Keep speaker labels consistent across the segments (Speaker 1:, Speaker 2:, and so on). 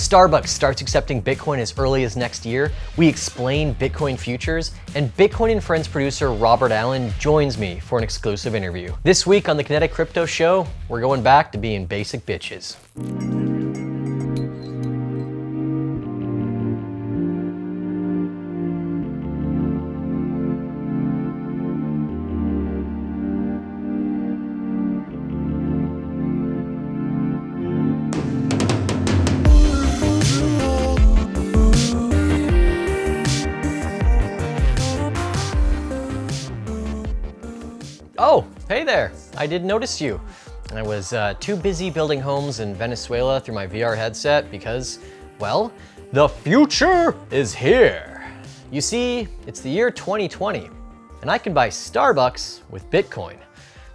Speaker 1: Starbucks starts accepting Bitcoin as early as next year. We explain Bitcoin futures, and Bitcoin and Friends producer Robert Allen joins me for an exclusive interview. This week on the Kinetic Crypto Show, we're going back to being basic bitches. Oh, hey there. I did notice you. I was too busy building homes in Venezuela through my VR headset because, well, the future is here. You see, it's the year 2020, and I can buy Starbucks with Bitcoin.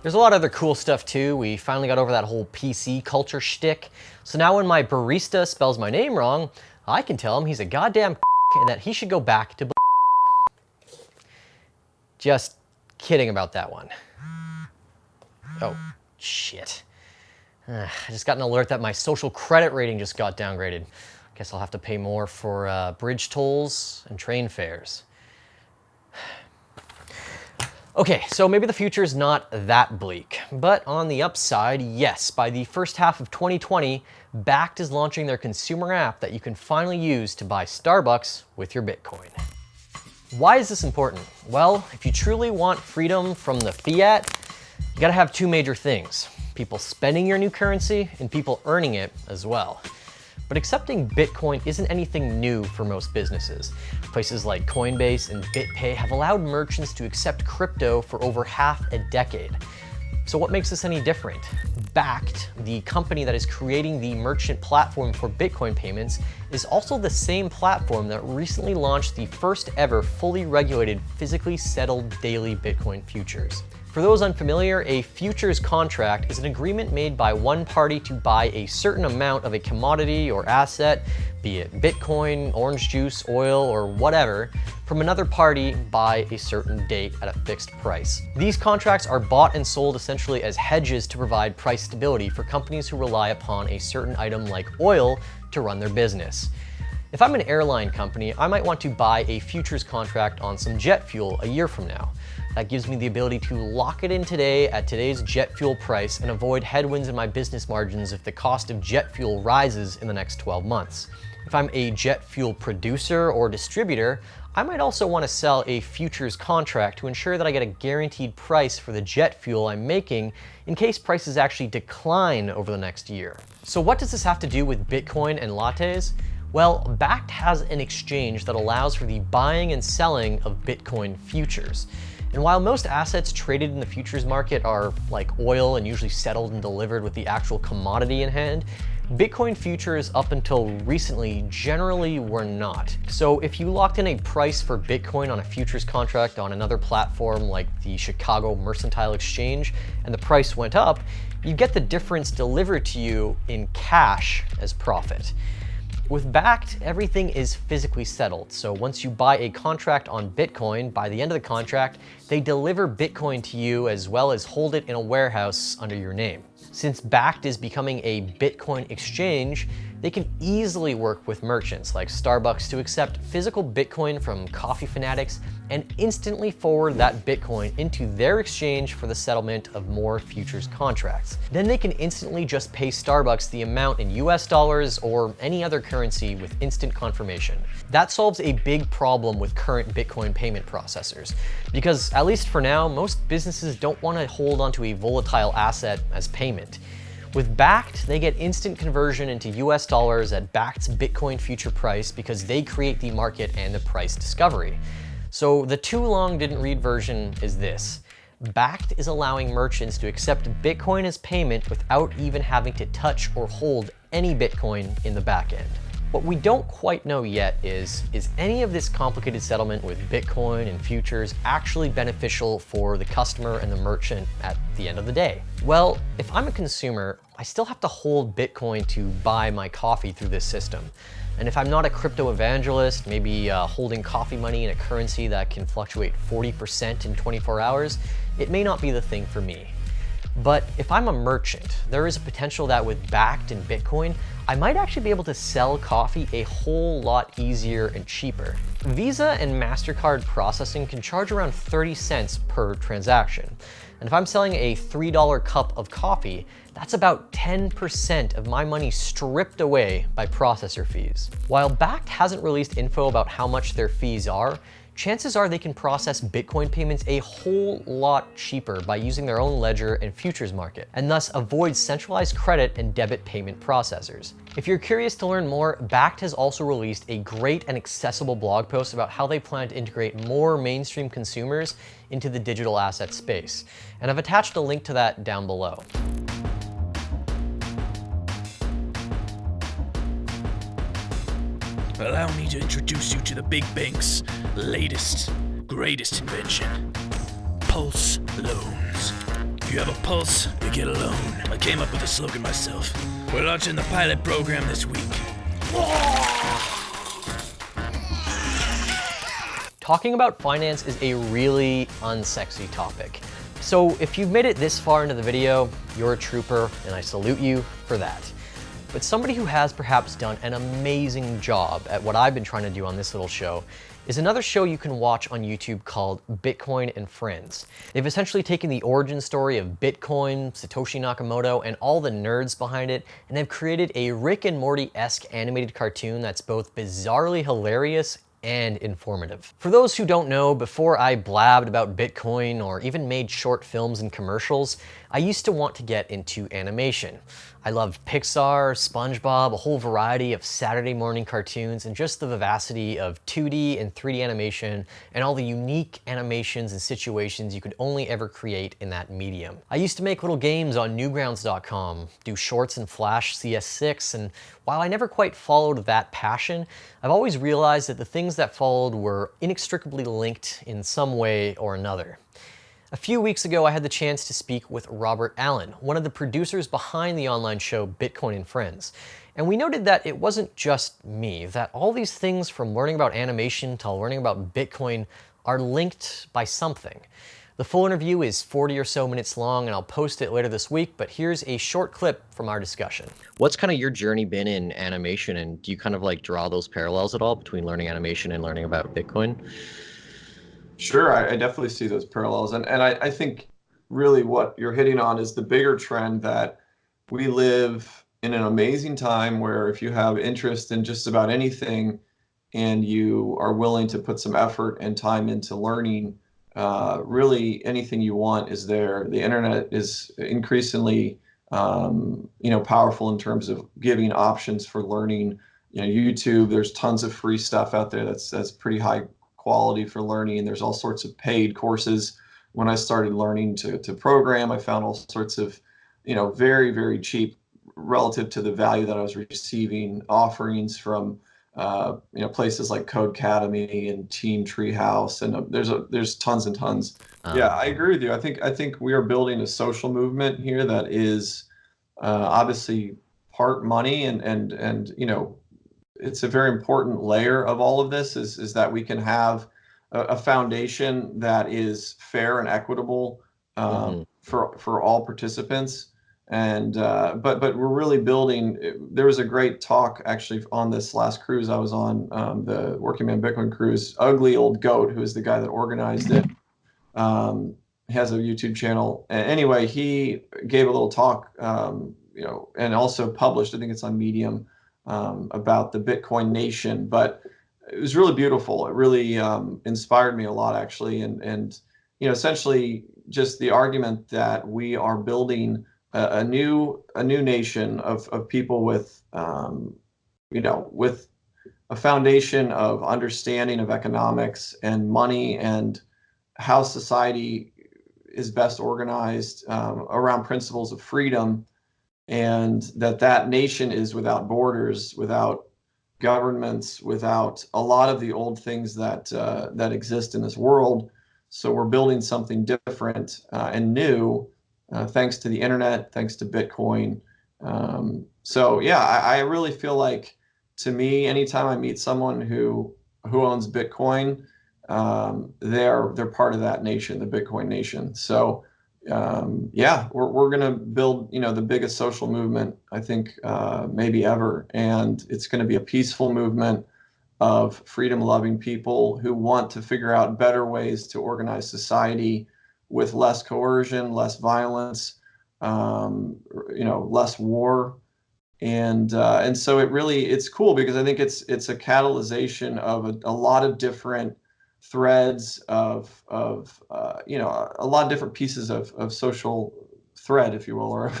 Speaker 1: There's a lot of other cool stuff too. We finally got over that whole PC culture shtick. So now when my barista spells my name wrong, I can tell him he's a goddamn and that he should go back to Just kidding about that one. Oh, shit. I just got an alert that my social credit rating just got downgraded. Guess I'll have to pay more for bridge tolls and train fares. Okay, so maybe the future is not that bleak, but on the upside, yes, by the first half of 2020, Bakkt is launching their consumer app that you can finally use to buy Starbucks with your Bitcoin. Why is this important? Well, if you truly want freedom from the fiat, you gotta have two major things: people spending your new currency and people earning it as well. But accepting Bitcoin isn't anything new for most businesses. Places like Coinbase and BitPay have allowed merchants to accept crypto for over half a decade. So what makes this any different? Bakkt, the company that is creating the merchant platform for Bitcoin payments, is also the same platform that recently launched the first ever fully regulated, physically settled daily Bitcoin futures. For those unfamiliar, a futures contract is an agreement made by one party to buy a certain amount of a commodity or asset, be it Bitcoin, orange juice, oil, or whatever, from another party by a certain date at a fixed price. These contracts are bought and sold essentially as hedges to provide price stability for companies who rely upon a certain item like oil to run their business. If I'm an airline company, I might want to buy a futures contract on some jet fuel a year from now. That gives me the ability to lock it in today at today's jet fuel price and avoid headwinds in my business margins if the cost of jet fuel rises in the next 12 months. If I'm a jet fuel producer or distributor, I might also want to sell a futures contract to ensure that I get a guaranteed price for the jet fuel I'm making in case prices actually decline over the next year. So what does this have to do with Bitcoin and lattes? Well, Bakkt has an exchange that allows for the buying and selling of Bitcoin futures. And while most assets traded in the futures market are like oil and usually settled and delivered with the actual commodity in hand, Bitcoin futures up until recently generally were not. So if you locked in a price for Bitcoin on a futures contract on another platform like the Chicago Mercantile Exchange and the price went up, you get the difference delivered to you in cash as profit. With Bakkt, everything is physically settled. So once you buy a contract on Bitcoin, by the end of the contract, they deliver Bitcoin to you as well as hold it in a warehouse under your name. Since Bakkt is becoming a Bitcoin exchange, they can easily work with merchants like Starbucks to accept physical Bitcoin from coffee fanatics and instantly forward that Bitcoin into their exchange for the settlement of more futures contracts. Then they can instantly just pay Starbucks the amount in US dollars or any other currency with instant confirmation. That solves a big problem with current Bitcoin payment processors, because at least for now, most businesses don't want to hold onto a volatile asset as payment. With Bakkt, they get instant conversion into US dollars at Bakkt's Bitcoin future price because they create the market and the price discovery. So the too long didn't read version is this: Bakkt is allowing merchants to accept Bitcoin as payment without even having to touch or hold any Bitcoin in the back end. What we don't quite know yet is any of this complicated settlement with Bitcoin and futures actually beneficial for the customer and the merchant at the end of the day? Well, if I'm a consumer, I still have to hold Bitcoin to buy my coffee through this system. And if I'm not a crypto evangelist, maybe holding coffee money in a currency that can fluctuate 40% in 24 hours, it may not be the thing for me. But if I'm a merchant, there is a potential that with Bakkt and Bitcoin, I might actually be able to sell coffee a whole lot easier and cheaper. Visa and MasterCard processing can charge around 30 cents per transaction. And if I'm selling a $3 cup of coffee, that's about 10% of my money stripped away by processor fees. While Bakkt hasn't released info about how much their fees are, chances are they can process Bitcoin payments a whole lot cheaper by using their own ledger and futures market, and thus avoid centralized credit and debit payment processors. If you're curious to learn more, Bakkt has also released a great and accessible blog post about how they plan to integrate more mainstream consumers into the digital asset space. And I've attached a link to that down below.
Speaker 2: Allow me to introduce you to the big bank's latest, greatest invention. Pulse loans. If you have a pulse, you get a loan. I came up with a slogan myself. We're launching the pilot program this week.
Speaker 1: Talking about finance is a really unsexy topic. So if you've made it this far into the video, you're a trooper, and I salute you for that. But somebody who has perhaps done an amazing job at what I've been trying to do on this little show is another show you can watch on YouTube called Bitcoin and Friends. They've essentially taken the origin story of Bitcoin, Satoshi Nakamoto, and all the nerds behind it, and they've created a Rick and Morty-esque animated cartoon that's both bizarrely hilarious and informative. For those who don't know, before I blabbed about Bitcoin or even made short films and commercials, I used to want to get into animation. I loved Pixar, SpongeBob, a whole variety of Saturday morning cartoons, and just the vivacity of 2D and 3D animation and all the unique animations and situations you could only ever create in that medium. I used to make little games on Newgrounds.com, do shorts in Flash CS6, and while I never quite followed that passion, I've always realized that the things that followed were inextricably linked in some way or another. A few weeks ago, I had the chance to speak with Robert Allen, one of the producers behind the online show Bitcoin and Friends. And we noted that it wasn't just me, that all these things from learning about animation to learning about Bitcoin are linked by something. The full interview is 40 or so minutes long, and I'll post it later this week, but here's a short clip from our discussion. What's kind of your journey been in animation, and do you kind of like draw those parallels at all between learning animation and learning about Bitcoin?
Speaker 3: Sure, I definitely see those parallels. And I think really what you're hitting on is the bigger trend that we live in an amazing time where if you have interest in just about anything and you are willing to put some effort and time into learning, really anything you want is there. The internet is increasingly powerful in terms of giving options for learning. YouTube, there's tons of free stuff out there that's pretty high quality for learning. There's all sorts of paid courses. When I started learning to program, I found all sorts of, very, very cheap relative to the value that I was receiving offerings from, places like Codecademy and Team Treehouse, and there's tons and tons. Yeah, I agree with you. I think we are building a social movement here that is obviously part money and it's a very important layer of all of this is that we can have a foundation that is fair and equitable for all participants. And but we're really building. There was a great talk actually on this last cruise I was on, the Working Man Bitcoin cruise. Ugly Old Goat, who is the guy that organized it, has a YouTube channel. Anyway, he gave a little talk, and also published. I think it's on Medium. About the Bitcoin nation, but it was really beautiful. It really inspired me a lot, actually, and essentially just the argument that we are building a new nation of people with with a foundation of understanding of economics and money and how society is best organized around principles of freedom. And that nation is without borders, without governments, without a lot of the old things that exist in this world. So we're building something different and new, thanks to the internet, thanks to Bitcoin. So yeah, I really feel like, to me, anytime I meet someone who owns Bitcoin, they're part of that nation, the Bitcoin nation. So yeah, we're going to build, the biggest social movement, I think, maybe ever. And it's going to be a peaceful movement of freedom-loving people who want to figure out better ways to organize society with less coercion, less violence, less war. And so it's cool because I think it's a catalyzation of a lot of different threads of a lot of different pieces of social thread, if you will, or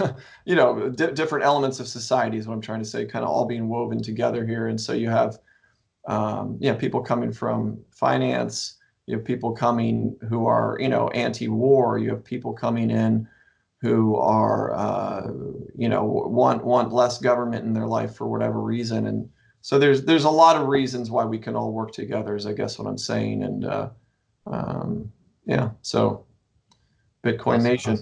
Speaker 3: different elements of society is what I'm trying to say, kind of all being woven together here. And so you have people coming from finance, you have people coming who are anti-war, you have people coming in who are want less government in their life for whatever reason. And so there's a lot of reasons why we can all work together, is I guess what I'm saying. And so Bitcoin
Speaker 1: Awesome.
Speaker 3: Nation.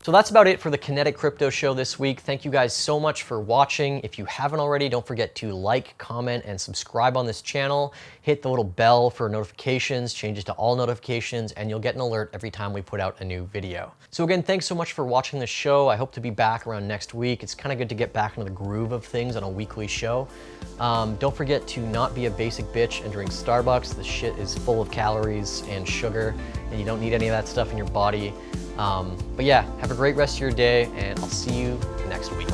Speaker 1: So that's about it for the Kinetic Crypto Show this week. Thank you guys so much for watching. If you haven't already, don't forget to like, comment, and subscribe on this channel. Hit the little bell for notifications, change it to all notifications, and you'll get an alert every time we put out a new video. So again, thanks so much for watching the show. I hope to be back around next week. It's kind of good to get back into the groove of things on a weekly show. Don't forget to not be a basic bitch and drink Starbucks. The shit is full of calories and sugar, and you don't need any of that stuff in your body. But yeah, have a great rest of your day, and I'll see you next week.